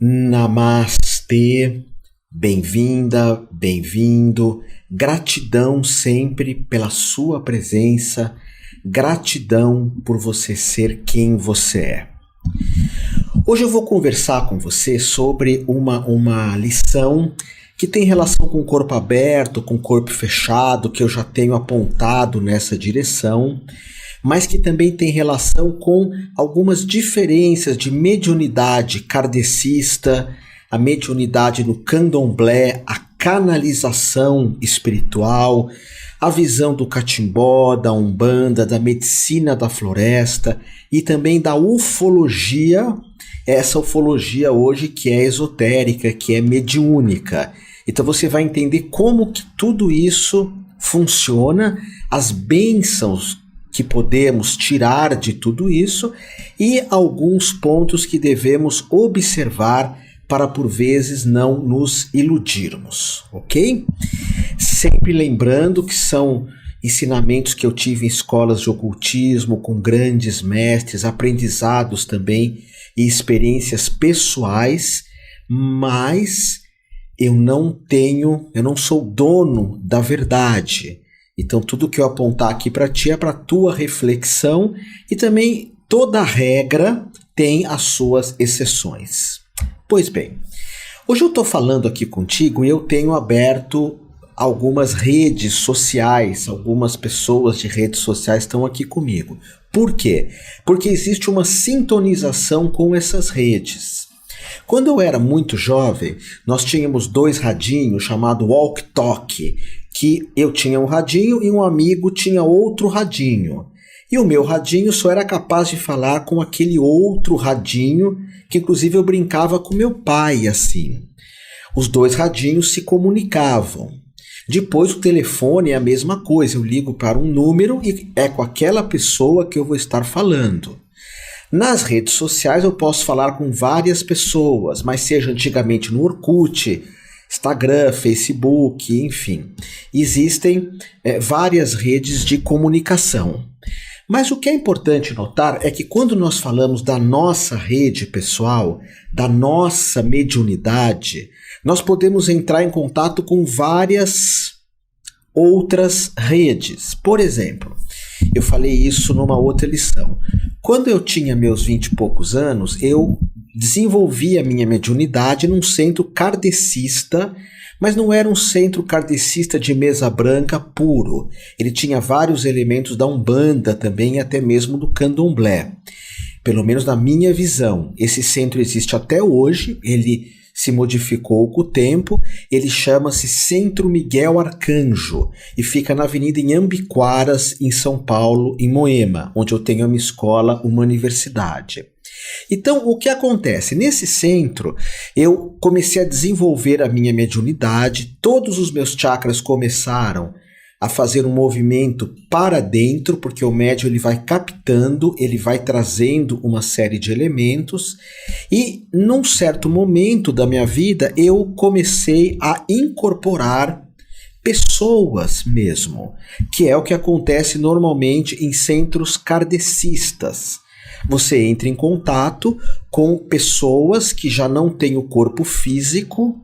Namastê, bem-vinda, bem-vindo. Gratidão sempre pela sua presença, gratidão por você ser quem você é. Hoje eu vou conversar com você sobre uma lição que tem relação com o corpo aberto, com o corpo fechado, que eu já tenho apontado nessa direção, mas que também tem relação com algumas diferenças de mediunidade kardecista, a mediunidade no candomblé, a canalização espiritual, a visão do catimbó, da umbanda, da medicina da floresta e também da ufologia, essa ufologia hoje que é esotérica, que é mediúnica. Então você vai entender como que tudo isso funciona, as bênçãos que podemos tirar de tudo isso e alguns pontos que devemos observar para por vezes não nos iludirmos, ok? Sempre lembrando que são ensinamentos que eu tive em escolas de ocultismo, com grandes mestres, aprendizados também e experiências pessoais, mas eu não sou dono da verdade. Então tudo que eu apontar aqui para ti é para tua reflexão e também toda regra tem as suas exceções. Pois bem, hoje eu estou falando aqui contigo e eu tenho aberto algumas redes sociais, algumas pessoas de redes sociais estão aqui comigo. Por quê? Porque existe uma sintonização com essas redes. Quando eu era muito jovem, nós tínhamos 2 radinhos chamados walkie-talkie, que eu tinha um radinho e um amigo tinha outro radinho. E o meu radinho só era capaz de falar com aquele outro radinho, que inclusive eu brincava com meu pai assim. Os 2 radinhos se comunicavam. Depois o telefone é a mesma coisa, eu ligo para um número e é com aquela pessoa que eu vou estar falando. Nas redes sociais eu posso falar com várias pessoas, mas seja antigamente no Orkut, Instagram, Facebook, enfim. Existem várias redes de comunicação. Mas o que é importante notar é que quando nós falamos da nossa rede pessoal, da nossa mediunidade, nós podemos entrar em contato com várias outras redes. Por exemplo, eu falei isso numa outra lição. Quando eu tinha meus 20 e poucos anos, eu desenvolvi a minha mediunidade num centro kardecista, mas não era um centro kardecista de mesa branca puro. Ele tinha vários elementos da umbanda também e até mesmo do candomblé. Pelo menos na minha visão. Esse centro existe até hoje, ele se modificou com o tempo, ele chama-se Centro Miguel Arcanjo e fica na Avenida Inhambiquaras, em São Paulo, em Moema, onde eu tenho a minha escola, uma universidade. Então, o que acontece? Nesse centro, eu comecei a desenvolver a minha mediunidade, todos os meus chakras começaram a fazer um movimento para dentro, porque o médium ele vai captando, ele vai trazendo uma série de elementos, e num certo momento da minha vida eu comecei a incorporar pessoas mesmo, que é o que acontece normalmente em centros kardecistas. Você entra em contato com pessoas que já não têm o corpo físico,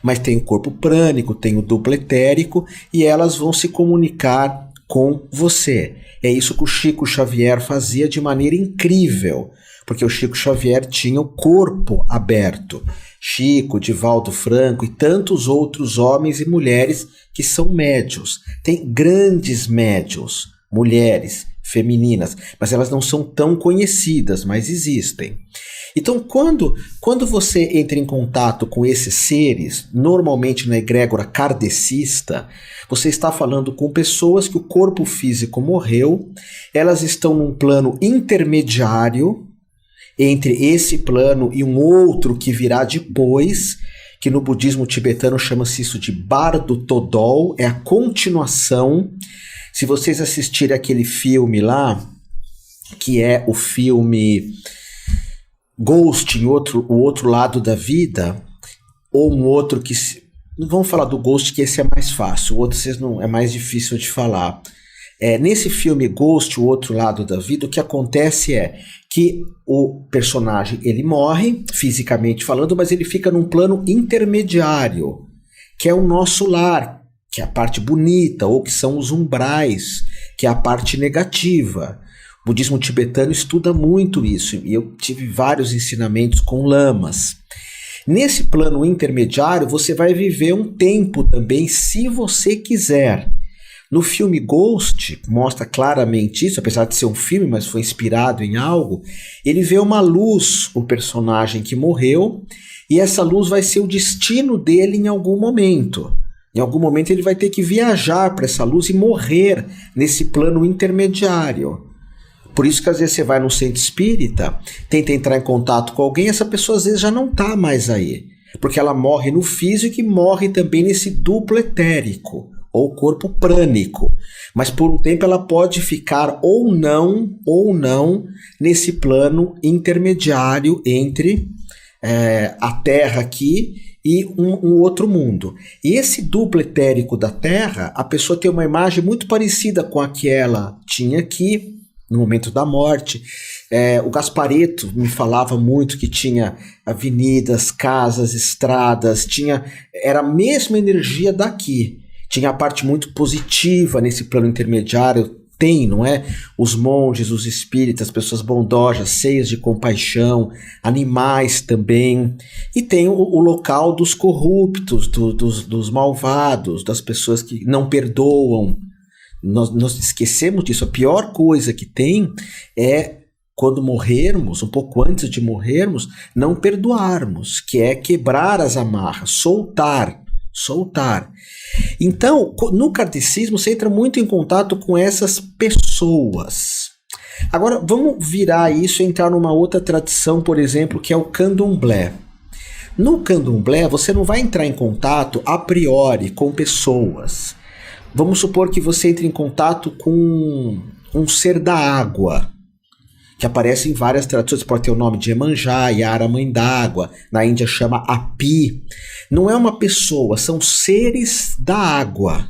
mas tem o corpo prânico, tem o duplo etérico e elas vão se comunicar com você. É isso que o Chico Xavier fazia de maneira incrível, porque o Chico Xavier tinha o corpo aberto. Chico, Divaldo Franco e tantos outros homens e mulheres que são médiuns. Tem grandes médiuns, mulheres, femininas, mas elas não são tão conhecidas, mas existem. Então, quando você entra em contato com esses seres, normalmente na egrégora kardecista, você está falando com pessoas que o corpo físico morreu, elas estão num plano intermediário entre esse plano e um outro que virá depois, que no budismo tibetano chama-se isso de Bardo Todol, é a continuação. Se vocês assistirem aquele filme lá, que é o filme Ghost, o outro lado da vida, ou um outro que... Não vamos falar do Ghost, que esse é mais fácil, o outro é mais difícil de falar. Nesse filme Ghost, O Outro Lado da Vida, o que acontece é que o personagem ele morre, fisicamente falando, mas ele fica num plano intermediário, que é o nosso lar, que é a parte bonita, ou que são os umbrais, que é a parte negativa. O budismo tibetano estuda muito isso, e eu tive vários ensinamentos com lamas. Nesse plano intermediário, você vai viver um tempo também, se você quiser. No filme Ghost, mostra claramente isso, apesar de ser um filme, mas foi inspirado em algo. Ele vê uma luz, o personagem que morreu, e essa luz vai ser o destino dele em algum momento. Em algum momento ele vai ter que viajar para essa luz e morrer nesse plano intermediário. Por isso que às vezes você vai num centro espírita, tenta entrar em contato com alguém, essa pessoa às vezes já não está mais aí. Porque ela morre no físico e morre também nesse duplo etérico, ou corpo prânico. Mas por um tempo ela pode ficar ou não nesse plano intermediário entre a Terra aqui e um outro mundo. E esse duplo etérico da Terra, a pessoa tem uma imagem muito parecida com a que ela tinha aqui, no momento da morte. O Gasparetto me falava muito que tinha avenidas, casas, estradas, era a mesma energia daqui. Tinha a parte muito positiva nesse plano intermediário, não é? Os monges, os espíritas, pessoas bondosas, cheias de compaixão, animais também. E tem o local dos corruptos, dos malvados, das pessoas que não perdoam. Nós esquecemos disso. A pior coisa que tem é quando morrermos, um pouco antes de morrermos, não perdoarmos, que é quebrar as amarras, soltar. Então, no kardecismo, você entra muito em contato com essas pessoas. Agora, vamos virar isso e entrar numa outra tradição, por exemplo, que é o candomblé. No candomblé, você não vai entrar em contato a priori com pessoas. Vamos supor que você entre em contato com um ser da água, que aparece em várias tradições. Pode ter o nome de Iemanjá, Yara, Mãe d'Água. Na Índia chama Api. Não é uma pessoa, são seres da água.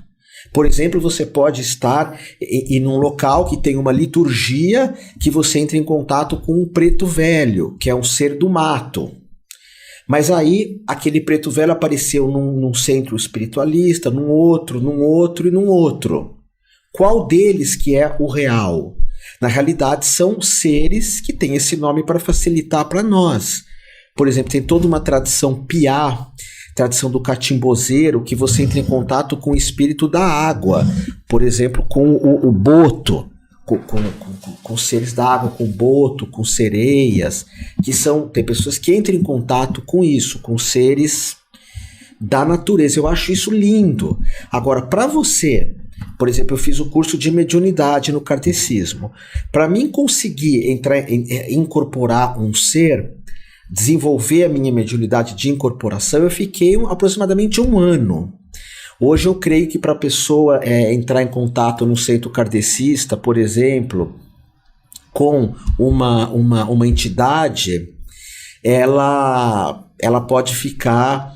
Por exemplo, você pode estar em um local que tem uma liturgia que você entra em contato com um preto velho, que é um ser do mato. Mas aí, aquele preto velho apareceu num centro espiritualista, num outro e num outro. Qual deles que é o real? Na realidade, são seres que têm esse nome para facilitar para nós. Por exemplo, tem toda uma tradição piá, tradição do catimbozeiro, que você entra em contato com o espírito da água. Por exemplo, com o boto, com seres da água, com boto, com sereias, tem pessoas que entram em contato com isso, com seres da natureza. Eu acho isso lindo. Agora, para você, por exemplo, eu fiz o curso de mediunidade no kardecismo. Para mim conseguir incorporar um ser, desenvolver a minha mediunidade de incorporação, eu fiquei aproximadamente 1 ano. Hoje eu creio que para a pessoa entrar em contato no centro kardecista, por exemplo, com uma entidade, ela pode ficar...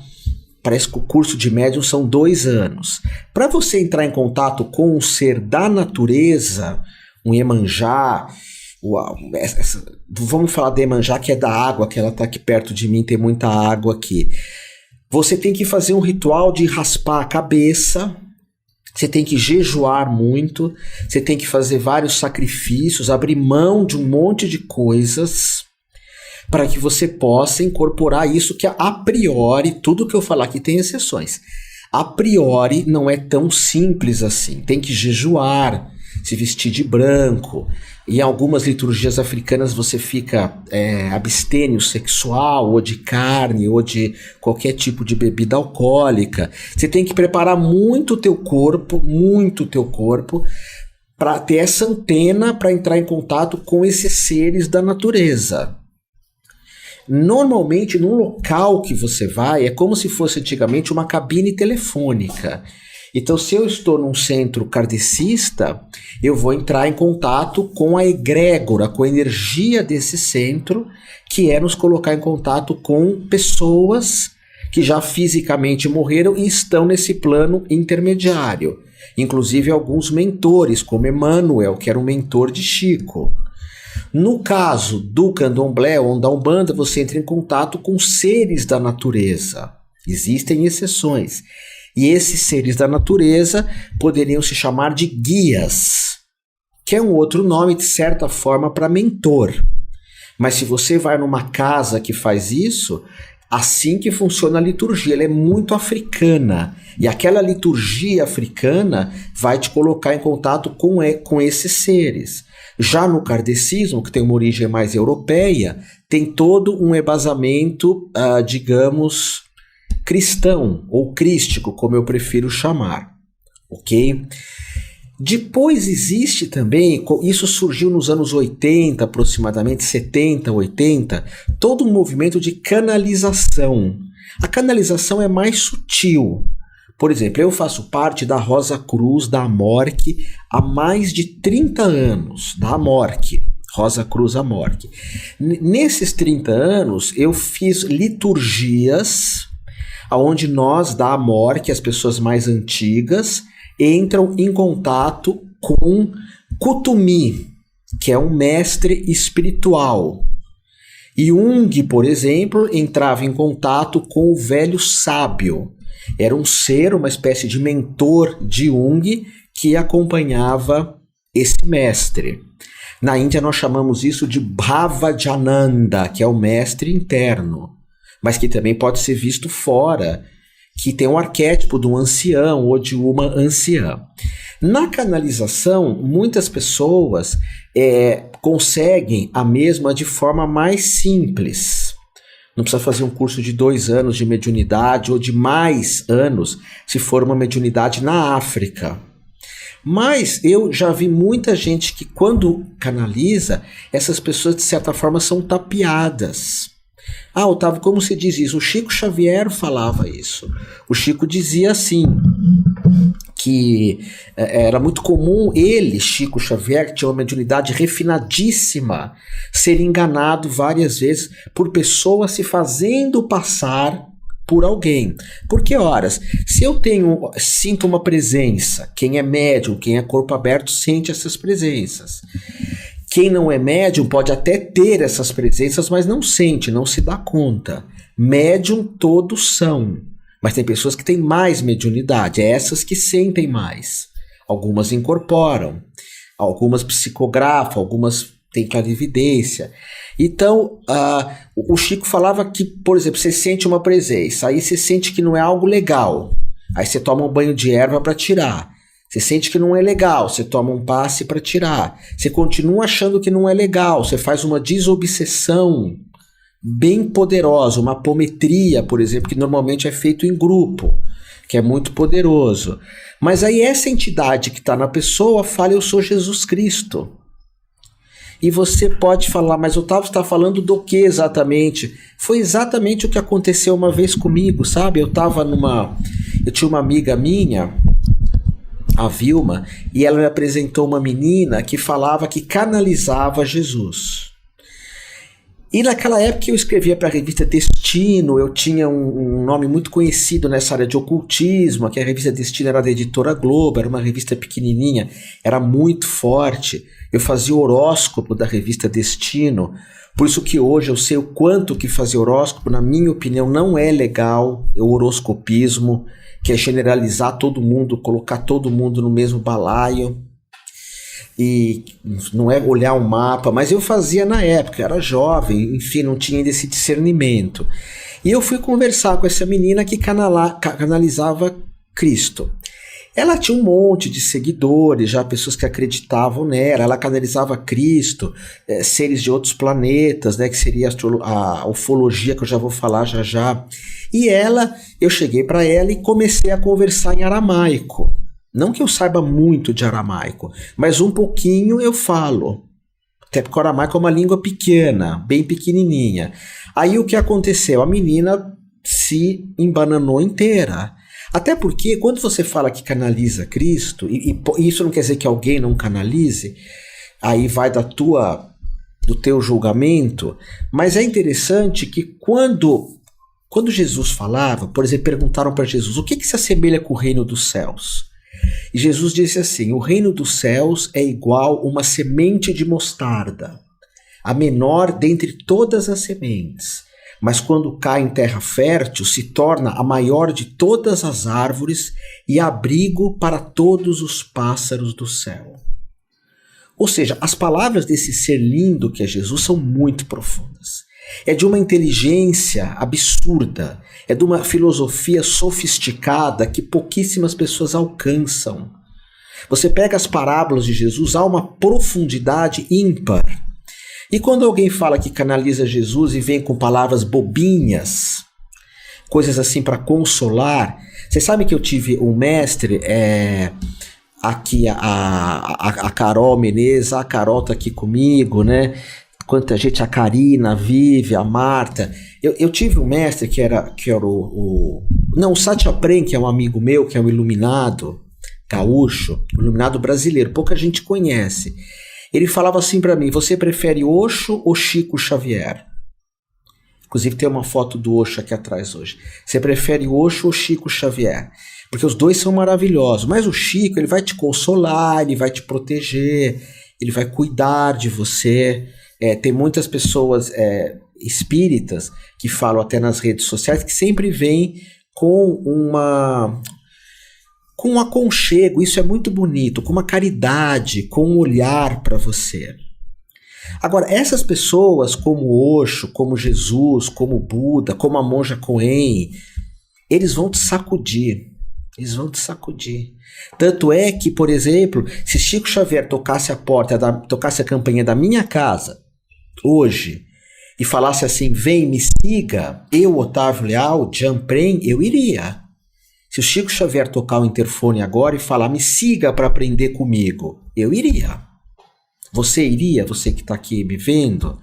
Parece que o curso de médium são 2 anos. Para você entrar em contato com um ser da natureza, um Iemanjá, vamos falar de Iemanjá, que é da água, que ela está aqui perto de mim, tem muita água aqui. Você tem que fazer um ritual de raspar a cabeça, você tem que jejuar muito, você tem que fazer vários sacrifícios, abrir mão de um monte de coisas, para que você possa incorporar isso que a priori, tudo que eu falar aqui tem exceções, a priori não é tão simples assim. Tem que jejuar, se vestir de branco. Em algumas liturgias africanas você fica abstêmio sexual, ou de carne, ou de qualquer tipo de bebida alcoólica. Você tem que preparar muito o teu corpo, para ter essa antena para entrar em contato com esses seres da natureza. Normalmente, num local que você vai, é como se fosse antigamente uma cabine telefônica. Então, se eu estou num centro kardecista, eu vou entrar em contato com a egrégora, com a energia desse centro, que é nos colocar em contato com pessoas que já fisicamente morreram e estão nesse plano intermediário. Inclusive alguns mentores, como Emmanuel, que era um mentor de Chico. No caso do candomblé ou da umbanda, você entra em contato com seres da natureza. Existem exceções. E esses seres da natureza poderiam se chamar de guias, que é um outro nome, de certa forma, para mentor. Mas se você vai numa casa que faz isso, assim que funciona a liturgia, ela é muito africana. E aquela liturgia africana vai te colocar em contato com esses seres. Já no kardecismo, que tem uma origem mais europeia, tem todo um embasamento, digamos, cristão ou crístico, como eu prefiro chamar. Ok? Depois existe também, isso surgiu nos anos 80, aproximadamente 70, 80, todo um movimento de canalização. A canalização é mais sutil. Por exemplo, eu faço parte da Rosa Cruz da Amorque há mais de 30 anos, da Amorque, Rosa Cruz Amorque. Nesses 30 anos, eu fiz liturgias onde nós, da Amorque, as pessoas mais antigas, entram em contato com Kutumi, que é um mestre espiritual. Jung, por exemplo, entrava em contato com o velho sábio. Era um ser, uma espécie de mentor de Jung, que acompanhava esse mestre. Na Índia nós chamamos isso de Bhavajananda, que é o mestre interno, mas que também pode ser visto fora, que tem um arquétipo de um ancião ou de uma anciã. Na canalização, muitas pessoas conseguem a mesma de forma mais simples. Não precisa fazer um curso de 2 anos de mediunidade ou de mais anos, se for uma mediunidade na África. Mas eu já vi muita gente que, quando canaliza, essas pessoas, de certa forma, são tapeadas. Otávio, como se diz isso? O Chico Xavier falava isso. O Chico dizia assim, que era muito comum ele, Chico Xavier, que tinha uma mediunidade refinadíssima, ser enganado várias vezes por pessoas se fazendo passar por alguém. Porque, horas, se eu sinto uma presença, quem é médium, quem é corpo aberto, sente essas presenças. Quem não é médium pode até ter essas presenças, mas não sente, não se dá conta. Médium todos são, mas tem pessoas que têm mais mediunidade, essas que sentem mais. Algumas incorporam, algumas psicografam, algumas têm clarividência. Então, o Chico falava que, por exemplo, você sente uma presença, aí você sente que não é algo legal, aí você toma um banho de erva para tirar. Você sente que não é legal, você toma um passe para tirar. Você continua achando que não é legal, você faz uma desobsessão bem poderosa, uma apometria, por exemplo, que normalmente é feito em grupo, que é muito poderoso. Mas aí essa entidade que está na pessoa fala, eu sou Jesus Cristo. E você pode falar, mas Otávio está falando do que exatamente? Foi exatamente o que aconteceu uma vez comigo, sabe? Eu tinha uma amiga minha, a Vilma, e ela me apresentou uma menina que falava que canalizava Jesus. E naquela época eu escrevia para a revista Destino, eu tinha um nome muito conhecido nessa área de ocultismo, que a revista Destino era da editora Globo, era uma revista pequenininha, era muito forte. Eu fazia o horóscopo da revista Destino, por isso que hoje eu sei o quanto que fazer horóscopo, na minha opinião, não é legal, é o horoscopismo, que é generalizar todo mundo, colocar todo mundo no mesmo balaio, e não é olhar um mapa, mas eu fazia na época, era jovem, enfim, não tinha ainda esse discernimento. E eu fui conversar com essa menina que canalizava Cristo. Ela tinha um monte de seguidores, já pessoas que acreditavam nela, ela canalizava Cristo, seres de outros planetas, né, que seria a ufologia, que eu já vou falar já já. E eu cheguei para ela e comecei a conversar em aramaico. Não que eu saiba muito de aramaico, mas um pouquinho eu falo. Até porque o aramaico é uma língua pequena, bem pequenininha. Aí o que aconteceu? A menina se embananou inteira. Até porque quando você fala que canaliza Cristo, e isso não quer dizer que alguém não canalize, aí vai do teu julgamento, mas é interessante que quando Jesus falava, por exemplo, perguntaram para Jesus, o que se assemelha com o reino dos céus? E Jesus disse assim: o reino dos céus é igual uma semente de mostarda, a menor dentre todas as sementes, mas quando cai em terra fértil se torna a maior de todas as árvores e abrigo para todos os pássaros do céu. Ou seja, as palavras desse ser lindo que é Jesus são muito profundas. É de uma inteligência absurda, é de uma filosofia sofisticada que pouquíssimas pessoas alcançam. Você pega as parábolas de Jesus, há uma profundidade ímpar. E quando alguém fala que canaliza Jesus e vem com palavras bobinhas, coisas assim para consolar, vocês sabem que eu tive um mestre, aqui a Carol Menezes, a Carol tá aqui comigo, né? Quanta gente, a Karina, a Vivi, a Marta. Eu tive um mestre que era o Satya Prem, que é um amigo meu, que é um iluminado gaúcho, iluminado brasileiro, pouca gente conhece. Ele falava assim para mim: você prefere Osho ou Chico Xavier? Inclusive tem uma foto do Osho aqui atrás hoje. Você prefere Osho ou Chico Xavier? Porque os dois são maravilhosos, mas o Chico, ele vai te consolar, ele vai te proteger, ele vai cuidar de você. Tem muitas pessoas espíritas que falam até nas redes sociais que sempre vêm com um aconchego, isso é muito bonito, com uma caridade, com um olhar para você. Agora, essas pessoas como Osho, como Jesus, como Buda, como a monja Coen, eles vão te sacudir. Eles vão te sacudir. Tanto é que, por exemplo, se Chico Xavier tocasse tocasse a campainha da minha casa hoje e falasse assim: vem, me siga, eu, Otávio Leal, Jamprem, eu iria. Se o Chico Xavier tocar o interfone agora e falar: me siga para aprender comigo, eu iria. Você iria? Você que está aqui me vendo,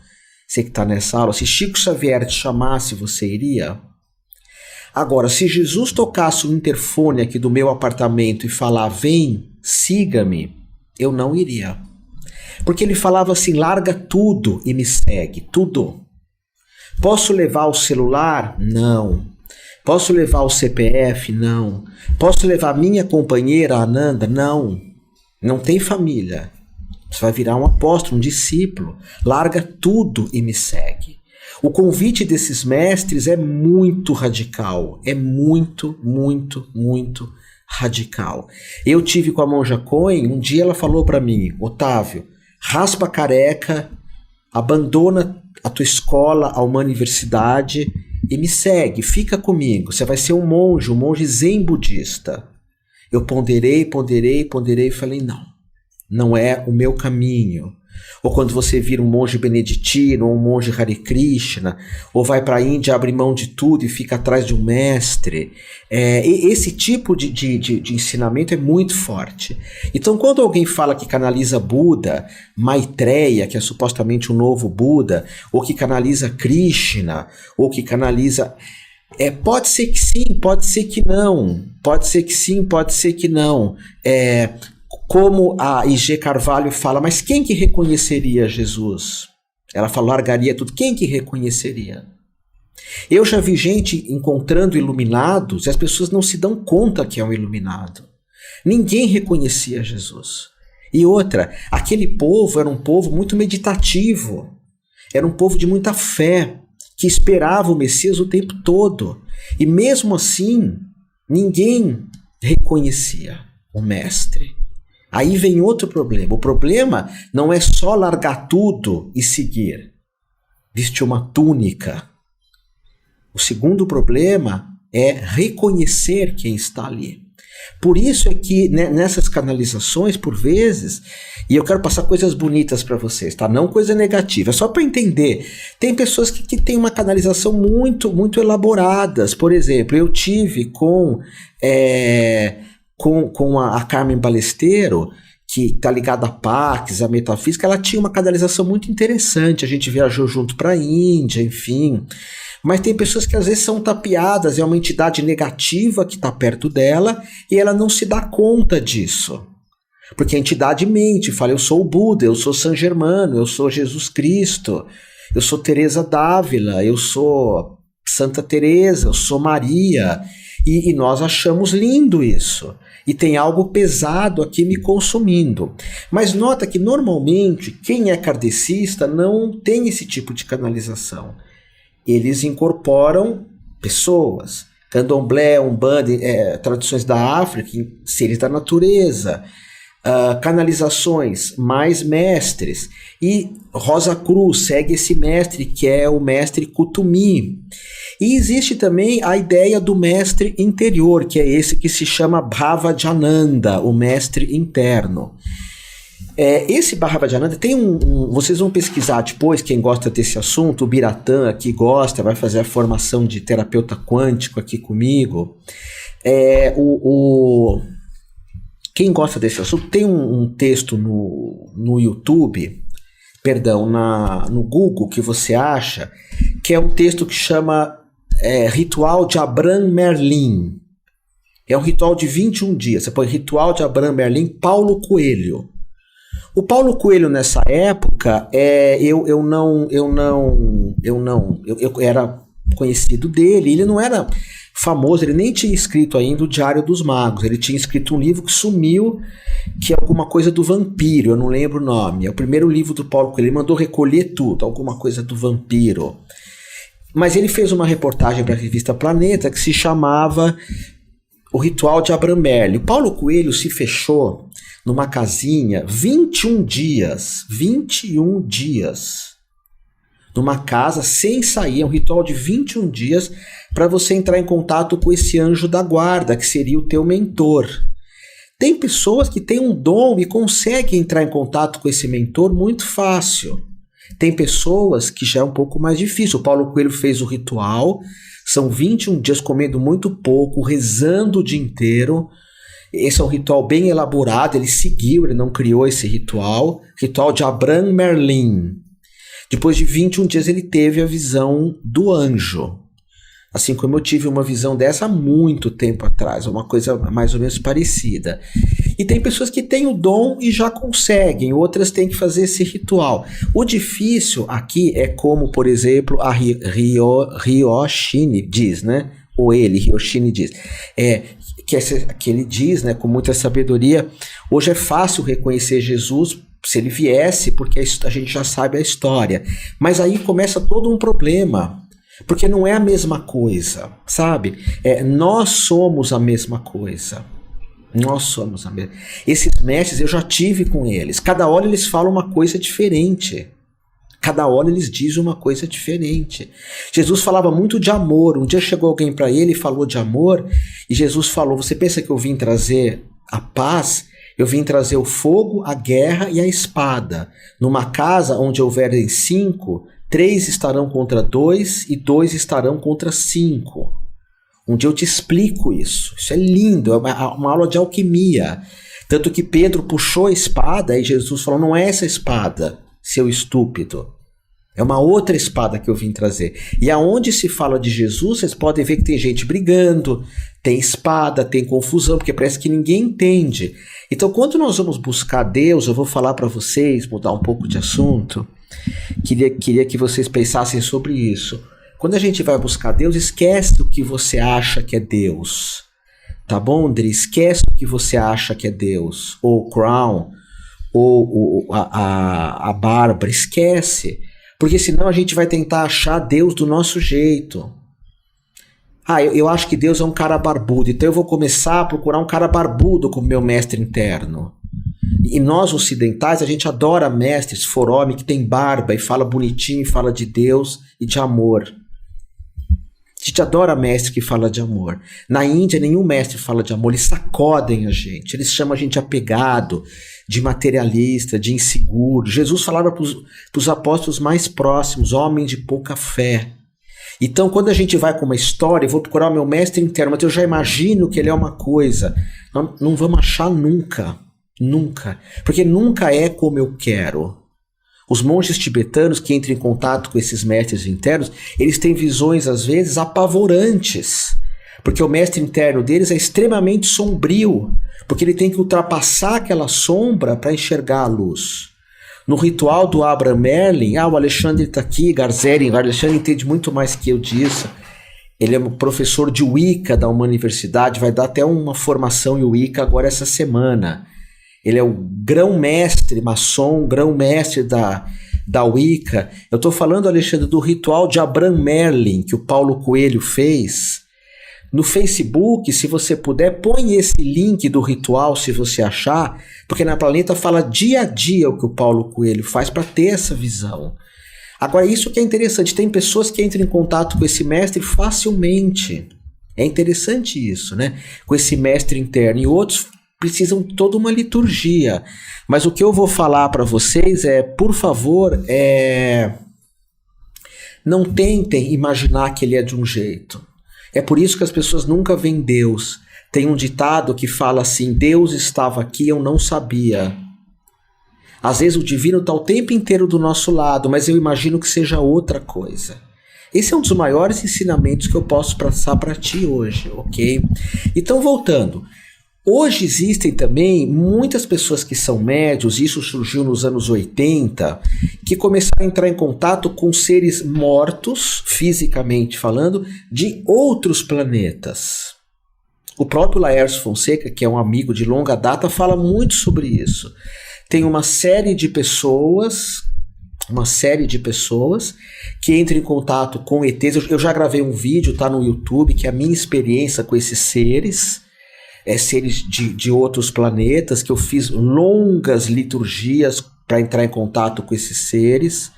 você que está nessa aula, se Chico Xavier te chamasse, você iria? Agora, se Jesus tocasse o interfone aqui do meu apartamento e falar: vem, siga-me, eu não iria. Porque ele falava assim: larga tudo e me segue, tudo. Posso levar o celular? Não. Posso levar o CPF? Não. Posso levar minha companheira, a Ananda? Não. Não tem família. Você vai virar um apóstolo, um discípulo. Larga tudo e me segue. O convite desses mestres é muito radical. É muito, muito, muito radical. Eu tive com a monja Coen, um dia ela falou para mim: Otávio, raspa a careca, abandona a tua escola, a uma universidade e me segue, fica comigo. Você vai ser um monge zen budista. Eu ponderei e falei: não é o meu caminho. Ou quando você vira um monge beneditino, ou um monge Hare Krishna, ou vai para a Índia, abre mão de tudo e fica atrás de um mestre. Esse tipo de ensinamento é muito forte. Então, quando alguém fala que canaliza Buda, Maitreya, que é supostamente um novo Buda, ou que canaliza Krishna, ou que canaliza... pode ser que sim, pode ser que não. Pode ser que sim, pode ser que não. Como a I.G. Carvalho fala: mas quem que reconheceria Jesus? Ela fala: largaria tudo. Quem que reconheceria? Eu já vi gente encontrando iluminados e as pessoas não se dão conta que é um iluminado. Ninguém reconhecia Jesus. E outra, aquele povo era um povo muito meditativo. Era um povo de muita fé, que esperava o Messias o tempo todo. E mesmo assim, ninguém reconhecia o Mestre. Aí vem outro problema. O problema não é só largar tudo e seguir, vestir uma túnica. O segundo problema é reconhecer quem está ali. Por isso é que nessas canalizações, por vezes, e eu quero passar coisas bonitas para vocês, tá? Não coisa negativa, só para entender. Tem pessoas que têm uma canalização muito, muito elaboradas. Por exemplo, eu tive com a Carmen Balesteiro, que está ligada à Pax, à metafísica. Ela tinha uma canalização muito interessante, a gente viajou junto para a Índia, enfim. Mas tem pessoas que às vezes são tapeadas, é uma entidade negativa que está perto dela e ela não se dá conta disso. Porque a entidade mente, fala: eu sou o Buda, eu sou San Germano, eu sou Jesus Cristo, eu sou Teresa d'Ávila, eu sou Santa Teresa, eu sou Maria. E nós achamos lindo isso. E tem algo pesado aqui me consumindo. Mas nota que normalmente quem é kardecista não tem esse tipo de canalização. Eles incorporam pessoas, candomblé, umbanda, tradições da África, seres da natureza, canalizações, mais mestres. E Rosa Cruz segue esse mestre, que é o mestre Kutumi. E existe também a ideia do mestre interior, que é esse que se chama Bhavajananda, o mestre interno. Esse Bhavajananda tem vocês vão pesquisar depois, quem gosta desse assunto, o Biratã aqui gosta, vai fazer a formação de terapeuta quântico aqui comigo. Quem gosta desse assunto, tem um texto no YouTube, perdão, no Google, que você acha, que é um texto que chama Ritual de Abraham Merlin. É um ritual de 21 dias. Você põe Ritual de Abraham Merlin, Paulo Coelho. O Paulo Coelho, nessa época, eu era conhecido dele, ele não era famoso, ele nem tinha escrito ainda o Diário dos Magos, ele tinha escrito um livro que sumiu, que é alguma coisa do vampiro, eu não lembro o nome, é o primeiro livro do Paulo Coelho, ele mandou recolher tudo, alguma coisa do vampiro. Mas ele fez uma reportagem para a revista Planeta que se chamava O Ritual de Abraham Merlin. O Paulo Coelho se fechou numa casinha 21 dias, numa casa sem sair, é um ritual de 21 dias para você entrar em contato com esse anjo da guarda, que seria o teu mentor. Tem pessoas que têm um dom e conseguem entrar em contato com esse mentor muito fácil. Tem pessoas que já é um pouco mais difícil. O Paulo Coelho fez o ritual, são 21 dias comendo muito pouco, rezando o dia inteiro. Esse é um ritual bem elaborado, ele seguiu, ele não criou esse ritual. Ritual de Abraham Merlin. Depois de 21 dias ele teve a visão do anjo. Assim como eu tive uma visão dessa há muito tempo atrás, uma coisa mais ou menos parecida. E tem pessoas que têm o dom e já conseguem, outras têm que fazer esse ritual. O difícil aqui é como, por exemplo, a Ryoshini diz, né? Ou Ryoshini diz, que ele diz, né, com muita sabedoria, hoje é fácil reconhecer Jesus se ele viesse, porque a gente já sabe a história. Mas aí começa todo um problema, porque não é a mesma coisa, sabe? Nós somos a mesma coisa. Nós somos a mesma. Esses mestres eu já tive com eles. Cada hora eles falam uma coisa diferente. Cada hora eles dizem uma coisa diferente. Jesus falava muito de amor. Um dia chegou alguém para ele e falou de amor, e Jesus falou: você pensa que eu vim trazer a paz? Eu vim trazer o fogo, a guerra e a espada. Numa casa onde houverem 5, 3 estarão contra 2 e 2 estarão contra 5. Um dia eu te explico isso. Isso é lindo, é uma aula de alquimia. Tanto que Pedro puxou a espada e Jesus falou: não é essa espada, seu estúpido. É uma outra espada que eu vim trazer. E aonde se fala de Jesus, vocês podem ver que tem gente brigando, tem espada, tem confusão, porque parece que ninguém entende. Então, quando nós vamos buscar Deus, eu vou falar para vocês, mudar um pouco de assunto, queria que vocês pensassem sobre isso. Quando a gente vai buscar Deus, esquece o que você acha que é Deus. Tá bom, André? Esquece o que você acha que é Deus. Ou o Crown, ou a Bárbara. Esquece. Porque senão a gente vai tentar achar Deus do nosso jeito. Eu acho que Deus é um cara barbudo, então eu vou começar a procurar um cara barbudo como meu mestre interno. E nós ocidentais, a gente adora mestres, forome, que tem barba e fala bonitinho, fala de Deus e de amor. A gente adora mestre que fala de amor. Na Índia, nenhum mestre fala de amor, eles sacodem a gente, eles chamam a gente apegado, de materialista, de inseguro. Jesus falava para os apóstolos mais próximos, homens de pouca fé. Então, quando a gente vai com uma história, eu vou procurar o meu mestre interno, mas eu já imagino que ele é uma coisa. Não vamos achar nunca. Nunca. Porque nunca é como eu quero. Os monges tibetanos que entram em contato com esses mestres internos, eles têm visões, às vezes, apavorantes. Porque o mestre interno deles é extremamente sombrio. Porque ele tem que ultrapassar aquela sombra para enxergar a luz. No ritual do Abraham Merlin, o Alexandre está aqui, Garzeri, o Alexandre entende muito mais que eu disso. Ele é um professor de Wicca da uma universidade, vai dar até uma formação em Wicca agora essa semana. Ele é o grão-mestre maçom, grão-mestre da Wicca. Eu estou falando, Alexandre, do ritual de Abraham Merlin, que o Paulo Coelho fez. No Facebook, se você puder, põe esse link do ritual, se você achar, porque na Planeta fala dia a dia o que o Paulo Coelho faz para ter essa visão. Agora, isso que é interessante, tem pessoas que entram em contato com esse mestre facilmente. É interessante isso, né? Com esse mestre interno. E outros precisam de toda uma liturgia. Mas o que eu vou falar para vocês é, por favor, não tentem imaginar que ele é de um jeito. É por isso que as pessoas nunca veem Deus. Tem um ditado que fala assim: Deus estava aqui, eu não sabia. Às vezes o divino está o tempo inteiro do nosso lado, mas eu imagino que seja outra coisa. Esse é um dos maiores ensinamentos que eu posso passar para ti hoje, ok? Então, voltando. Hoje existem também muitas pessoas que são médios, isso surgiu nos anos 80, que começaram a entrar em contato com seres mortos, fisicamente falando, de outros planetas. O próprio Laércio Fonseca, que é um amigo de longa data, fala muito sobre isso. Tem uma série de pessoas que entram em contato com ETs. Eu já gravei um vídeo, tá no YouTube, que é a minha experiência com esses seres, seres de outros planetas, que eu fiz longas liturgias para entrar em contato com esses seres,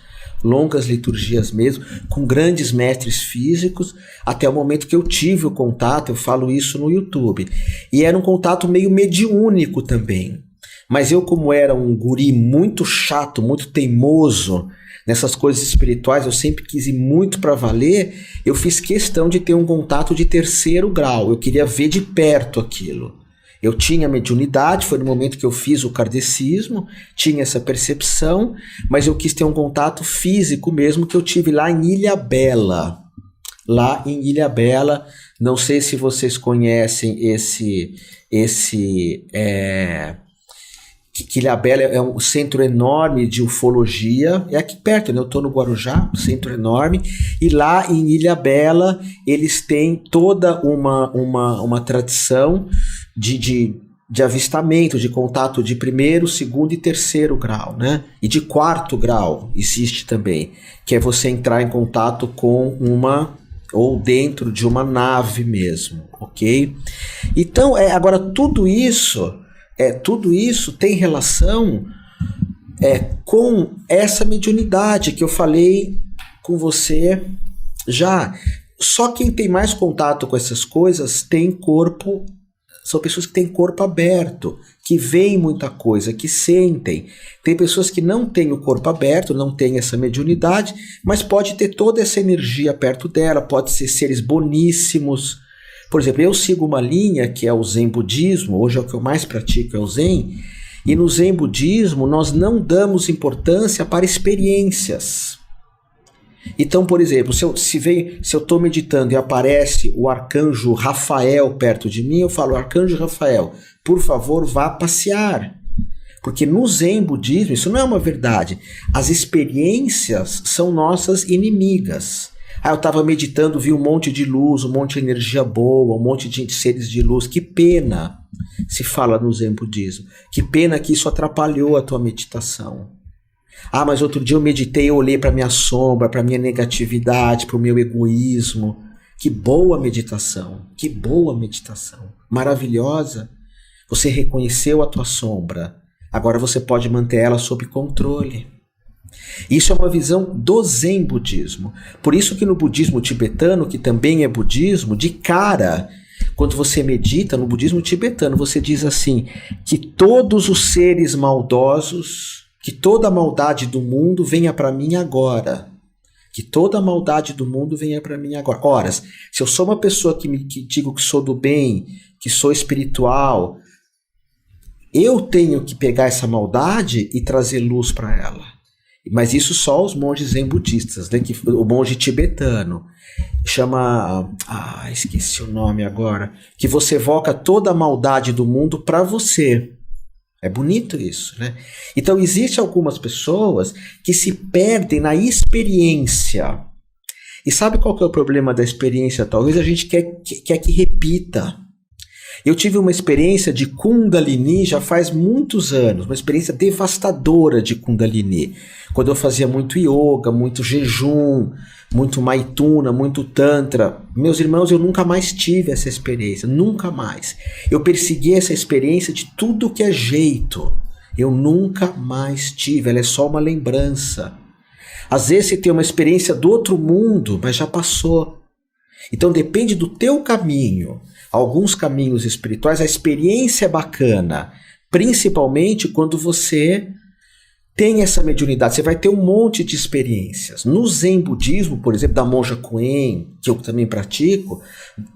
longas liturgias mesmo, com grandes mestres físicos, até o momento que eu tive o contato, eu falo isso no YouTube. E era um contato meio mediúnico também. Mas eu, como era um guri muito chato, muito teimoso nessas coisas espirituais, eu sempre quis ir muito para valer, eu fiz questão de ter um contato de terceiro grau. Eu queria ver de perto aquilo. Eu tinha mediunidade, foi no momento que eu fiz o kardecismo, tinha essa percepção, mas eu quis ter um contato físico mesmo, que eu tive lá em Ilhabela. Lá em Ilhabela, não sei se vocês conhecem que Ilhabela é um centro enorme de ufologia, é aqui perto, né? Eu estou no Guarujá, um centro enorme, e lá em Ilhabela eles têm toda uma tradição de avistamento, de contato de primeiro, segundo e terceiro grau, né? E de quarto grau existe também, que é você entrar em contato com ou dentro de uma nave mesmo, ok? Então, agora tudo isso tem relação com essa mediunidade que eu falei com você já. Só quem tem mais contato com essas coisas tem corpo, são pessoas que têm corpo aberto, que veem muita coisa, que sentem. Tem pessoas que não têm o corpo aberto, não têm essa mediunidade, mas pode ter toda essa energia perto dela, pode ser seres boníssimos. Por exemplo, eu sigo uma linha que é o Zen Budismo, hoje é o que eu mais pratico, é o Zen, e no Zen Budismo nós não damos importância para experiências. Então, por exemplo, se eu estou meditando e aparece o arcanjo Rafael perto de mim, eu falo: Arcanjo Rafael, por favor, vá passear. Porque no Zen Budismo isso não é uma verdade. As experiências são nossas inimigas. Eu estava meditando, vi um monte de luz, um monte de energia boa, um monte de seres de luz. Que pena, se fala no Zen Budismo. Que pena que isso atrapalhou a tua meditação. Mas outro dia eu meditei, eu olhei para minha sombra, para minha negatividade, para o meu egoísmo. Que boa meditação, maravilhosa. Você reconheceu a tua sombra, agora você pode manter ela sob controle. Isso é uma visão do Zen Budismo. Por isso que no budismo tibetano, que também é budismo, de cara, quando você medita no budismo tibetano, você diz assim, que todos os seres maldosos, que toda a maldade do mundo venha para mim agora. Que toda a maldade do mundo venha para mim agora. Ora, se eu sou uma pessoa que digo que sou do bem, que sou espiritual, eu tenho que pegar essa maldade e trazer luz para ela. Mas isso só os monges zen budistas, né? O monge tibetano chama... esqueci o nome agora. Que você evoca toda a maldade do mundo para você. É bonito isso, né? Então, existem algumas pessoas que se perdem na experiência. E sabe qual que é o problema da experiência? Talvez a gente quer que repita. Eu tive uma experiência de Kundalini já faz muitos anos, uma experiência devastadora de Kundalini. Quando eu fazia muito yoga, muito jejum, muito maituna, muito tantra. Meus irmãos, eu nunca mais tive essa experiência, nunca mais. Eu persegui essa experiência de tudo que é jeito. Eu nunca mais tive, ela é só uma lembrança. Às vezes você tem uma experiência do outro mundo, mas já passou. Então depende do teu caminho. Alguns caminhos espirituais, a experiência é bacana, principalmente quando você tem essa mediunidade. Você vai ter um monte de experiências. No Zen budismo, por exemplo, da monja Kuen, que eu também pratico,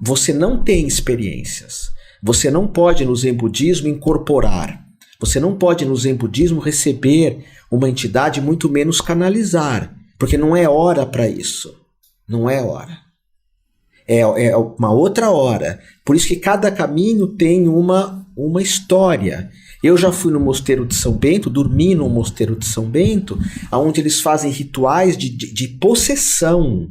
você não tem experiências. Você não pode no Zen budismo incorporar. Você não pode no Zen budismo receber uma entidade, muito menos canalizar, porque não é hora para isso. Não é hora. É uma outra hora. Por isso que cada caminho tem uma história. Eu já fui no Mosteiro de São Bento, dormi no Mosteiro de São Bento, onde eles fazem rituais de possessão.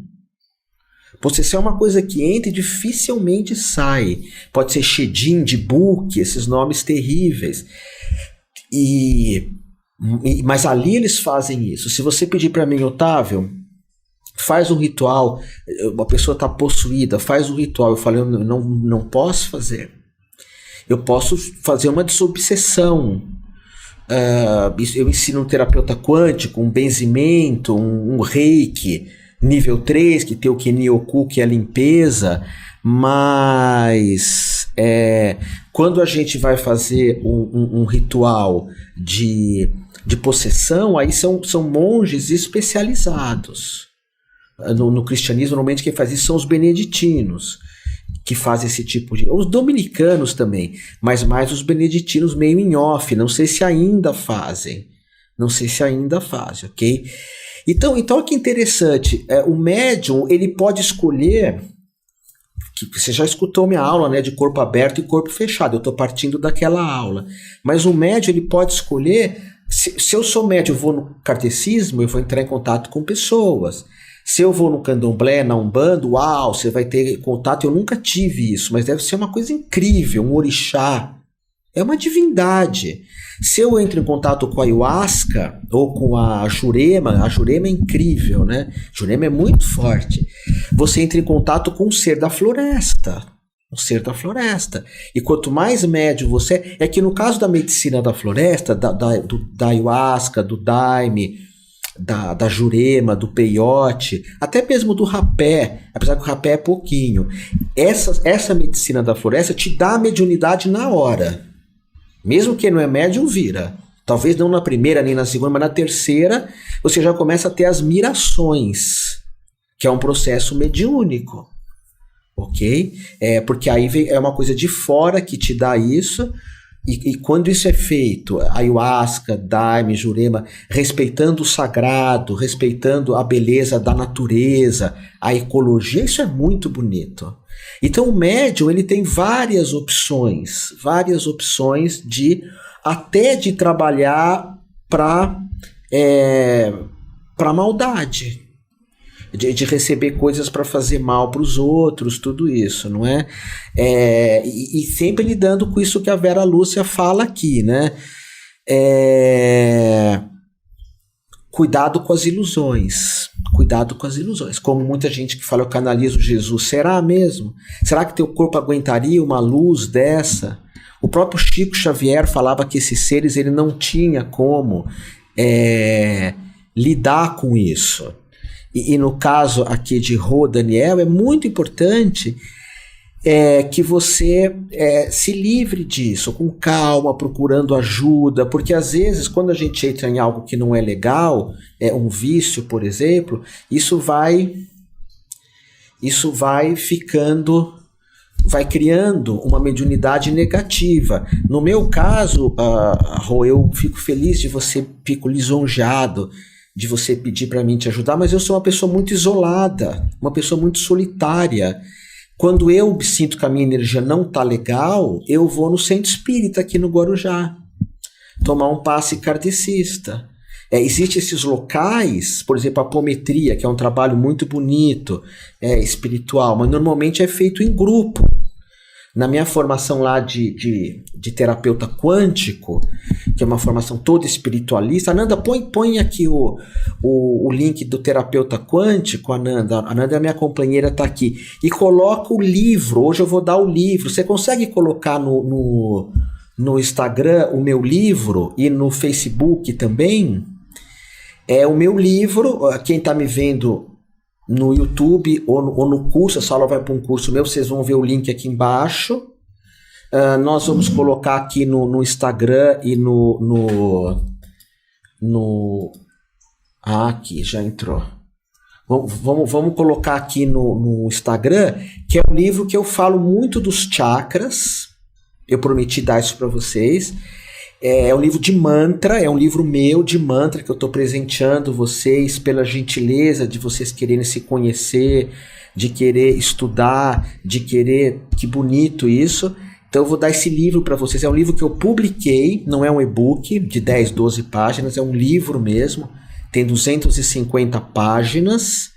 Possessão é uma coisa que entra e dificilmente sai. Pode ser Shedim, de Book, esses nomes terríveis. Mas ali eles fazem isso. Se você pedir para mim, Otávio, faz um ritual, uma pessoa está possuída, faz um ritual. Eu falei, eu não posso fazer. Eu posso fazer uma desobsessão. Eu ensino um terapeuta quântico, um benzimento, um reiki, nível 3, que tem o Kenyoku, que é a limpeza. Mas quando a gente vai fazer um ritual de possessão, aí são monges especializados. No cristianismo, normalmente quem faz isso são os beneditinos, que fazem esse tipo de... Os dominicanos também, mas mais os beneditinos meio em off. Não sei se ainda fazem. Ok? Então olha que interessante. O médium, ele pode escolher... Você já escutou minha aula, né, de corpo aberto e corpo fechado. Eu estou partindo daquela aula. Mas o médium, ele pode escolher... Se eu sou médium, eu vou no kardecismo, eu vou entrar em contato com pessoas. Se eu vou no candomblé, na Umbanda, uau, você vai ter contato. Eu nunca tive isso, mas deve ser uma coisa incrível, um orixá. É uma divindade. Se eu entro em contato com a ayahuasca ou com a jurema é incrível, né? Jurema é muito forte. Você entra em contato com o ser da floresta. E quanto mais médio você... É que no caso da medicina da floresta, da ayahuasca, do daime, da jurema, do peiote, até mesmo do rapé, apesar que o rapé é pouquinho. Essa medicina da floresta te dá a mediunidade na hora. Mesmo quem não é médium vira. Talvez não na primeira nem na segunda, mas na terceira você já começa a ter as mirações, que é um processo mediúnico. Ok? Porque aí é uma coisa de fora que te dá isso. E quando isso é feito, ayahuasca, daime, jurema, respeitando o sagrado, respeitando a beleza da natureza, a ecologia, isso é muito bonito. Então o médium, ele tem várias opções até de trabalhar para maldade, de receber coisas para fazer mal para os outros, tudo isso, não é? E sempre lidando com isso que a Vera Lúcia fala aqui, né? Cuidado com as ilusões. Como muita gente que fala, eu canalizo Jesus. Será mesmo? Será que teu corpo aguentaria uma luz dessa? O próprio Chico Xavier falava que esses seres, ele não tinha como lidar com isso. E no caso aqui de Rô Daniel, é muito importante que você se livre disso, com calma, procurando ajuda, porque às vezes quando a gente entra em algo que não é legal, um vício, por exemplo, isso vai criando uma mediunidade negativa. No meu caso, Rô, eu fico feliz fico lisonjeado de você pedir para mim te ajudar, mas eu sou uma pessoa muito isolada, uma pessoa muito solitária. Quando eu sinto que a minha energia não tá legal, eu vou no centro espírita aqui no Guarujá, tomar um passe kardecista. Existem esses locais, por exemplo, a apometria, que é um trabalho muito bonito, espiritual, mas normalmente é feito em grupo. Na minha formação lá de terapeuta quântico, que é uma formação toda espiritualista, Ananda, põe aqui o link do terapeuta quântico, Ananda. Ananda, minha companheira, está aqui. E coloca o livro. Hoje eu vou dar o livro. Você consegue colocar no Instagram o meu livro e no Facebook também? É o meu livro. Quem está me vendo no YouTube ou no curso, essa aula vai para um curso meu, vocês vão ver o link aqui embaixo. Nós vamos colocar aqui no Instagram e aqui, já entrou. Vamos colocar aqui no Instagram, que é um livro que eu falo muito dos chakras. Eu prometi dar isso para vocês. É um livro de mantra, é um livro meu de mantra que eu estou presenteando vocês pela gentileza de vocês quererem se conhecer, de querer estudar, de querer... Que bonito isso. Então eu vou dar esse livro para vocês. É um livro que eu publiquei, não é um e-book de 10, 12 páginas, é um livro mesmo. Tem 250 páginas.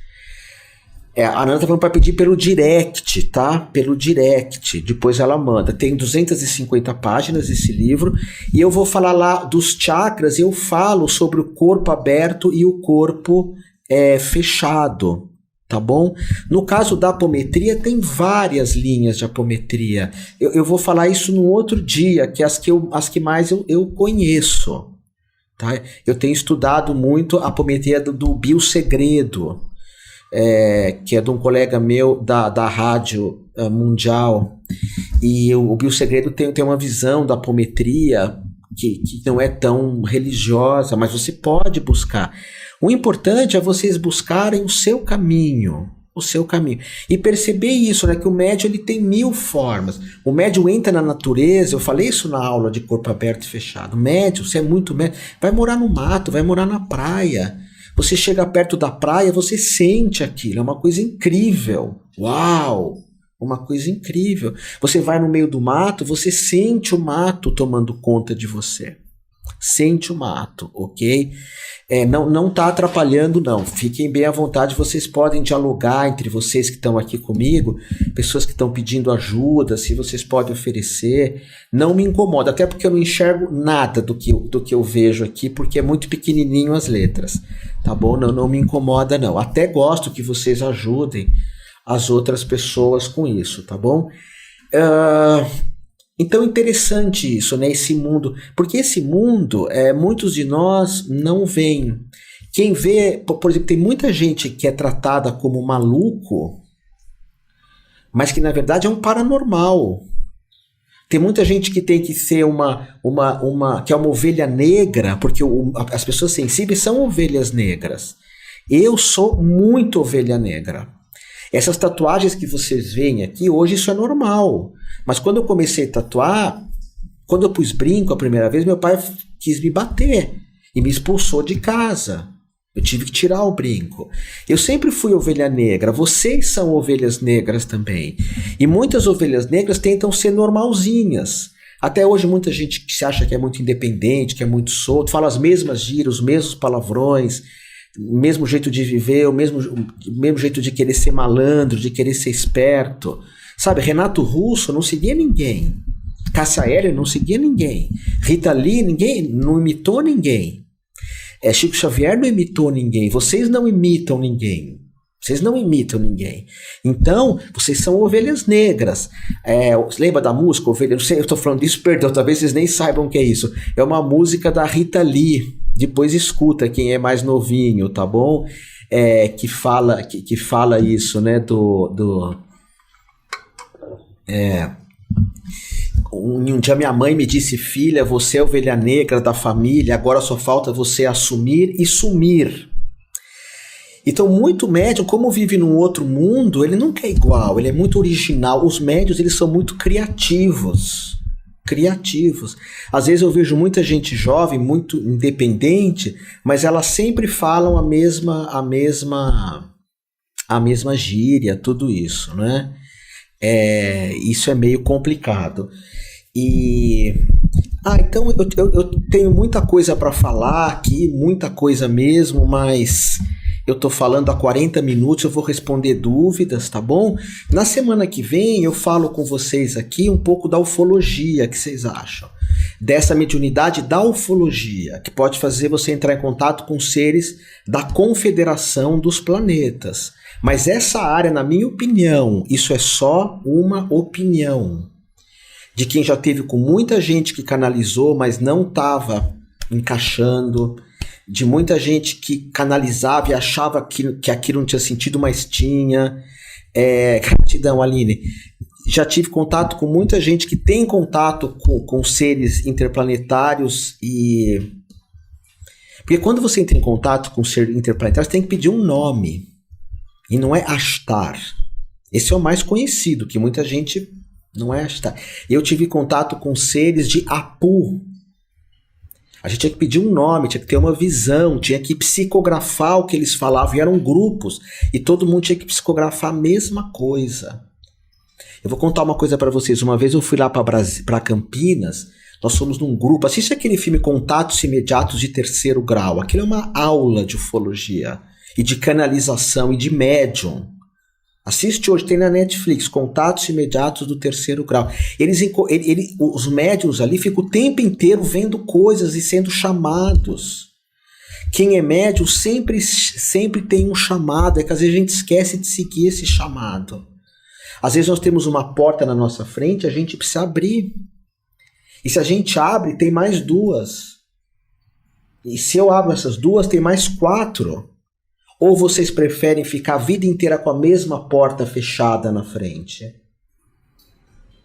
A Ananda tá falando para pedir pelo direct, tá? Pelo direct. Depois ela manda. Tem 250 páginas esse livro. E eu vou falar lá dos chakras. Eu falo sobre o corpo aberto e o corpo fechado. Tá bom? No caso da apometria, tem várias linhas de apometria. Eu vou falar isso num outro dia, que as que mais eu conheço. Tá? Eu tenho estudado muito a apometria do Biosegredo. Que é de um colega meu da Rádio Mundial, e o Biosegredo tem uma visão da apometria que não é tão religiosa, mas você pode buscar. O importante é vocês buscarem o seu caminho, e perceber isso, né, que o médium ele tem 1000 formas. O médium entra na natureza, eu falei isso na aula de corpo aberto e fechado. O médium, você é muito médium, vai morar no mato, vai morar na praia. Você chega perto da praia, você sente aquilo, é uma coisa incrível. Uau! Uma coisa incrível. Você vai no meio do mato, você sente o mato tomando conta de você. Sente o mato, ok? Não está atrapalhando, não. Fiquem bem à vontade, vocês podem dialogar entre vocês que estão aqui comigo, pessoas que estão pedindo ajuda, se vocês podem oferecer. Não me incomoda, até porque eu não enxergo nada do que eu vejo aqui, porque é muito pequenininho as letras, tá bom? Não me incomoda, não. Até gosto que vocês ajudem as outras pessoas com isso, tá bom? Então é interessante isso, né? Esse mundo, porque esse mundo, muitos de nós não veem. Quem vê, por exemplo, tem muita gente que é tratada como maluco, mas que na verdade é um paranormal. Tem muita gente que tem que ser que é uma ovelha negra, porque as pessoas sensíveis são ovelhas negras. Eu sou muito ovelha negra. Essas tatuagens que vocês veem aqui, hoje isso é normal. Mas quando eu comecei a tatuar, quando eu pus brinco a primeira vez, meu pai quis me bater e me expulsou de casa. Eu tive que tirar o brinco. Eu sempre fui ovelha negra, vocês são ovelhas negras também. E muitas ovelhas negras tentam ser normalzinhas. Até hoje muita gente que se acha que é muito independente, que é muito solto, fala as mesmas gírias, os mesmos palavrões, o mesmo jeito de viver, o mesmo jeito de querer ser malandro, de querer ser esperto. Sabe, Renato Russo não seguia ninguém. Cássia Eller não seguia ninguém. Rita Lee, ninguém, não imitou ninguém. Chico Xavier não imitou ninguém. Vocês não imitam ninguém. Vocês não imitam ninguém. Então, vocês são ovelhas negras. Lembra da música? Ovelha, não sei, eu estou falando disso, perdão, talvez vocês nem saibam o que é isso. É uma música da Rita Lee. Depois escuta quem é mais novinho, tá bom? Que fala isso, né? Um dia minha mãe me disse: filha, você é a ovelha negra da família, agora só falta você assumir e sumir. Então, muito médium, como vive num outro mundo, ele nunca é igual, ele é muito original. Os médiuns, eles são muito criativos. Às vezes eu vejo muita gente jovem, muito independente, mas elas sempre falam a mesma gíria, tudo isso, né? Isso é meio complicado. E Então eu tenho muita coisa para falar aqui, muita coisa mesmo, mas eu tô falando há 40 minutos, eu vou responder dúvidas, tá bom? Na semana que vem eu falo com vocês aqui um pouco da ufologia, o que vocês acham? Dessa mediunidade da ufologia, que pode fazer você entrar em contato com seres da Confederação dos Planetas. Mas essa área, na minha opinião, isso é só uma opinião. De quem já teve com muita gente que canalizou, mas não estava encaixando, de muita gente que canalizava e achava que aquilo não tinha sentido, mas tinha. Gratidão, Aline. Já tive contato com muita gente que tem contato com seres interplanetários e... Porque quando você entra em contato com ser interplanetário, você tem que pedir um nome. E não é Ashtar. Esse é o mais conhecido, que muita gente... Não é Ashtar. Eu tive contato com seres de Apu. A gente tinha que pedir um nome, tinha que ter uma visão, tinha que psicografar o que eles falavam. E eram grupos. E todo mundo tinha que psicografar a mesma coisa. Eu vou contar uma coisa para vocês. Uma vez eu fui lá para Campinas. Nós fomos num grupo. Assiste aquele filme Contatos Imediatos de Terceiro Grau. Aquilo é uma aula de ufologia. E de canalização e de médium. Assiste hoje, tem na Netflix, Contatos Imediatos do Terceiro Grau. Os médiuns ali ficam o tempo inteiro vendo coisas e sendo chamados. Quem é médium sempre tem um chamado, é que às vezes a gente esquece de seguir esse chamado. Às vezes nós temos uma porta na nossa frente, a gente precisa abrir. E se a gente abre, tem mais duas. E se eu abro essas duas, tem mais 4. Ou vocês preferem ficar a vida inteira com a mesma porta fechada na frente?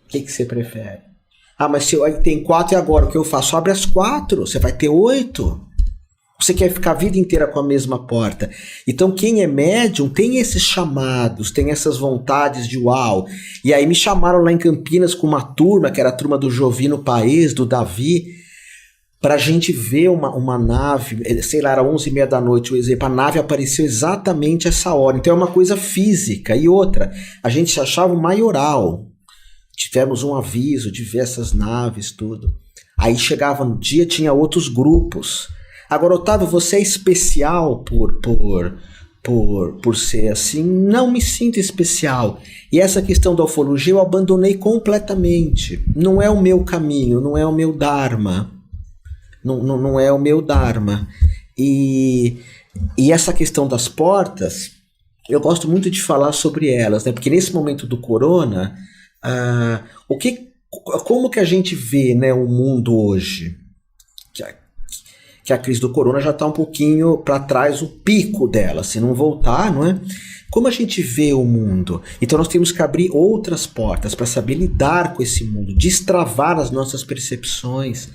O que você prefere? Mas se aí tem 4 e agora o que eu faço? Abre as 4, você vai ter 8. Você quer ficar a vida inteira com a mesma porta. Então quem é médium tem esses chamados, tem essas vontades de uau. E aí me chamaram lá em Campinas com uma turma, que era a turma do Jovino Paes, do Davi, pra gente ver uma nave, sei lá, era 11h30 da noite, o exemplo, a nave apareceu exatamente essa hora. Então é uma coisa física. E outra, a gente se achava maioral. Tivemos um aviso de ver essas naves, tudo. Aí chegava no dia, tinha outros grupos. Agora, Otávio, você é especial por ser assim? Não me sinto especial. E essa questão da ufologia eu abandonei completamente. Não é o meu caminho, não é o meu dharma. Não é o meu dharma. E essa questão das portas, eu gosto muito de falar sobre elas, né? Porque nesse momento do corona, como que a gente vê, né, o mundo hoje? Que a crise do corona já está um pouquinho para trás, o pico dela, se não voltar, não é? Como a gente vê o mundo? Então nós temos que abrir outras portas para saber lidar com esse mundo, destravar as nossas percepções,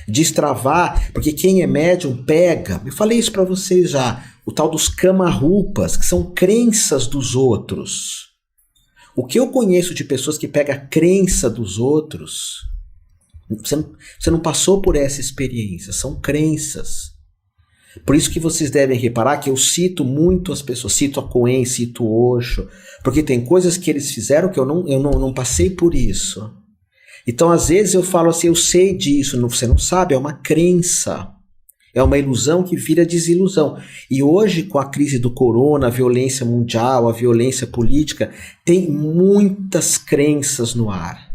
destravar, porque quem é médium pega, eu falei isso para vocês já, o tal dos kama-rupas, que são crenças dos outros. O que eu conheço de pessoas que pegam a crença dos outros... Você não passou por essa experiência, são crenças. Por isso que vocês devem reparar que eu cito muito as pessoas, cito a Coen, cito o Osho, porque tem coisas que eles fizeram que eu não passei por isso. Então às vezes eu falo assim, eu sei disso, você não sabe, é uma crença. É uma ilusão que vira desilusão. E hoje, com a crise do corona, a violência mundial, a violência política, tem muitas crenças no ar.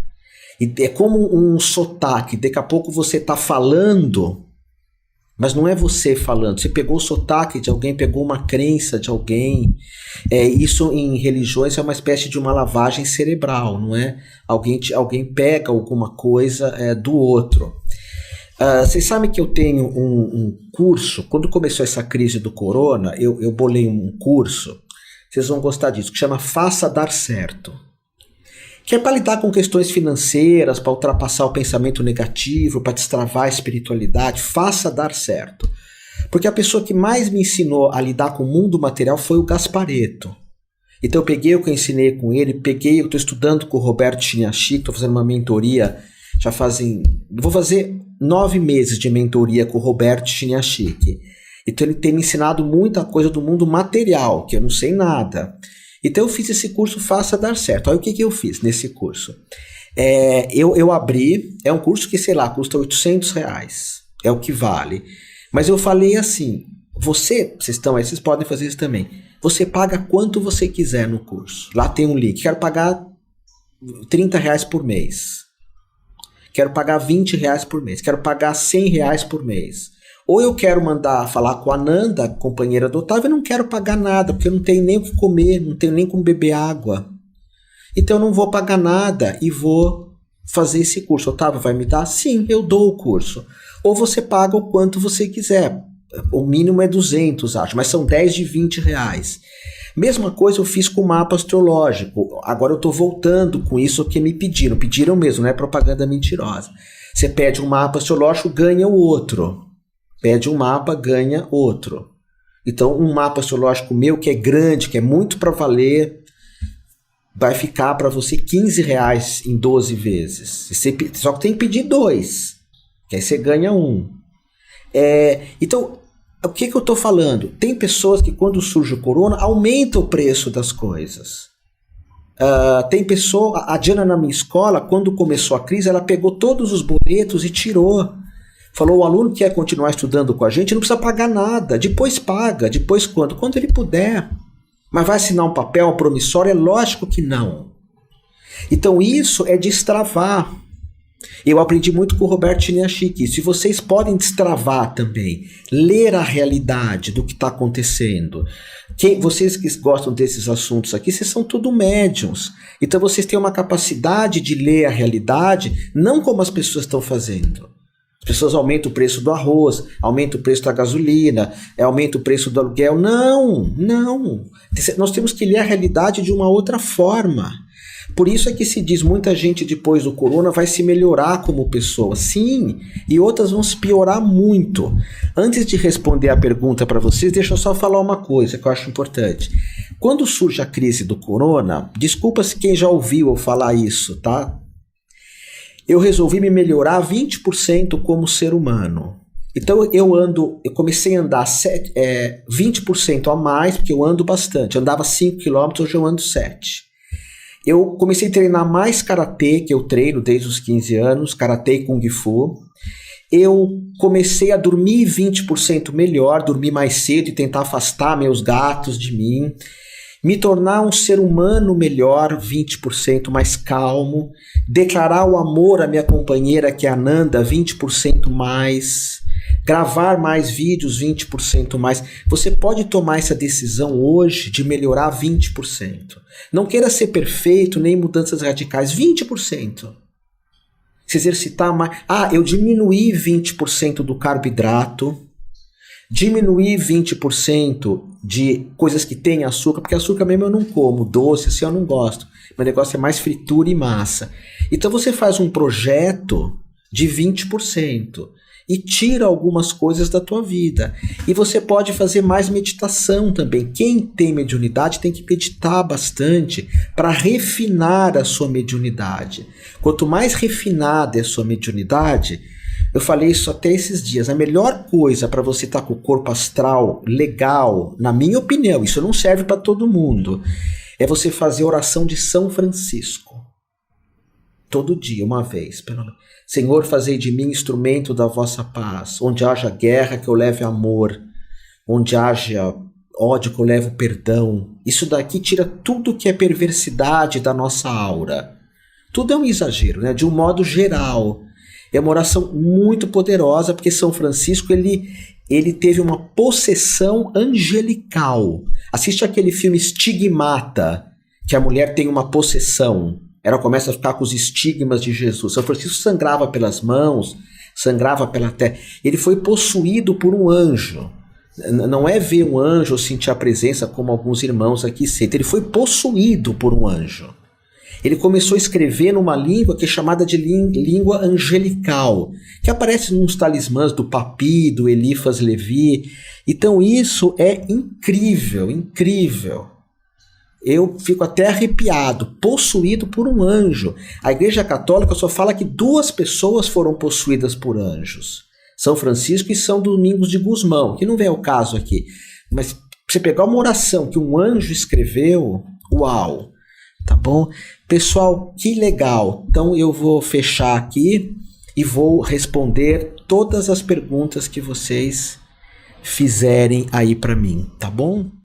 E é como um sotaque, daqui a pouco você está falando, mas não é você falando, você pegou o sotaque de alguém, pegou uma crença de alguém. Isso em religiões é uma espécie de uma lavagem cerebral, não é? Alguém pega alguma coisa do outro. Vocês sabem que eu tenho um curso, quando começou essa crise do corona, eu bolei um curso, vocês vão gostar disso, que chama Faça Dar Certo. Que é para lidar com questões financeiras, para ultrapassar o pensamento negativo, para destravar a espiritualidade. Faça dar certo. Porque a pessoa que mais me ensinou a lidar com o mundo material foi o Gasparetto. Então eu peguei o que eu ensinei com ele, eu estou estudando com o Roberto Chiniachik, estou fazendo uma mentoria, vou fazer 9 meses de mentoria com o Roberto Chiniachik. Então ele tem me ensinado muita coisa do mundo material, que eu não sei nada. Então eu fiz esse curso Faça Dar Certo. Aí o que eu fiz nesse curso? Eu abri, é um curso que, sei lá, custa R$800, é o que vale. Mas eu falei assim, vocês estão aí, vocês podem fazer isso também. Você paga quanto você quiser no curso. Lá tem um link, quero pagar R$30 por mês. Quero pagar R$20 por mês. Quero pagar R$100 por mês. Ou eu quero mandar falar com a Nanda, companheira do Otávio, e não quero pagar nada, porque eu não tenho nem o que comer, não tenho nem como beber água. Então eu não vou pagar nada e vou fazer esse curso. Otávio vai me dar? Sim, eu dou o curso. Ou você paga o quanto você quiser. O mínimo é 200, acho, mas são 10 de R$20. Mesma coisa eu fiz com o mapa astrológico. Agora eu estou voltando com isso que me pediram. Pediram mesmo, não é propaganda mentirosa. Você pede um mapa astrológico, ganha o outro. Pede um mapa, ganha outro. Então um mapa astrológico meu que é grande, que é muito para valer, vai ficar para você R$15 em 12 vezes. Só que tem que pedir 2, que aí você ganha um. Então, o que eu estou falando? Tem pessoas que quando surge o corona, aumenta o preço das coisas. Tem pessoa, a Diana na minha escola, quando começou a crise, ela pegou todos os boletos e tirou. Falou, o aluno que quer continuar estudando com a gente não precisa pagar nada. Depois paga, depois quando? Quando ele puder. Mas vai assinar um papel, um promissório? É lógico que não. Então isso é destravar. Eu aprendi muito com o Roberto Chiniachiki. Se vocês podem destravar também, ler a realidade do que está acontecendo. Vocês que gostam desses assuntos aqui, vocês são tudo médiums. Então vocês têm uma capacidade de ler a realidade, não como as pessoas estão fazendo. As pessoas aumentam o preço do arroz, aumentam o preço da gasolina, aumentam o preço do aluguel. Não. Nós temos que ler a realidade de uma outra forma. Por isso é que se diz muita gente depois do corona vai se melhorar como pessoa. Sim, e outras vão se piorar muito. Antes de responder a pergunta para vocês, deixa eu só falar uma coisa que eu acho importante. Quando surge a crise do corona, desculpa se quem já ouviu eu falar isso, tá? Eu resolvi me melhorar 20% como ser humano. Então eu comecei a andar 20% a mais, porque eu ando bastante. Eu andava 5 km, hoje eu ando 7. Eu comecei a treinar mais karatê, que eu treino desde os 15 anos, karatê e kung fu. Eu comecei a dormir 20% melhor, dormir mais cedo e tentar afastar meus gatos de mim. Me tornar um ser humano melhor, 20% mais calmo. Declarar o amor à minha companheira, que é a Nanda, 20% mais. Gravar mais vídeos, 20% mais. Você pode tomar essa decisão hoje de melhorar 20%. Não queira ser perfeito, nem mudanças radicais, 20%. Se exercitar mais. Eu diminuí 20% do carboidrato. Diminuir 20% de coisas que têm açúcar, porque açúcar mesmo eu não como, doce assim eu não gosto. Meu negócio é mais fritura e massa. Então você faz um projeto de 20% e tira algumas coisas da tua vida. E você pode fazer mais meditação também. Quem tem mediunidade tem que meditar bastante para refinar a sua mediunidade. Quanto mais refinada é a sua mediunidade, eu falei isso até esses dias, a melhor coisa para você estar com o corpo astral legal, na minha opinião, isso não serve para todo mundo, é você fazer oração de São Francisco. Todo dia, uma vez. Senhor, fazei de mim instrumento da vossa paz. Onde haja guerra, que eu leve amor. Onde haja ódio, que eu leve perdão. Isso daqui tira tudo que é perversidade da nossa aura. Tudo é um exagero, né? De um modo geral. É uma oração muito poderosa, porque São Francisco ele teve uma possessão angelical. Assiste aquele filme Estigmata, que a mulher tem uma possessão. Ela começa a ficar com os estigmas de Jesus. São Francisco sangrava pelas mãos, sangrava pela terra. Ele foi possuído por um anjo. Não é ver um anjo ou sentir a presença como alguns irmãos aqui sentem. Ele foi possuído por um anjo. Ele começou a escrever numa língua que é chamada de língua angelical, que aparece nos talismãs do Papi, do Eliphas Levi. Então isso é incrível, incrível. Eu fico até arrepiado, possuído por um anjo. A Igreja Católica só fala que 2 pessoas foram possuídas por anjos. São Francisco e São Domingos de Gusmão, que não vem ao caso aqui. Mas você pegar uma oração que um anjo escreveu, uau! tá bom? Pessoal, que legal! Então eu vou fechar aqui e vou responder todas as perguntas que vocês fizerem aí para mim, tá bom?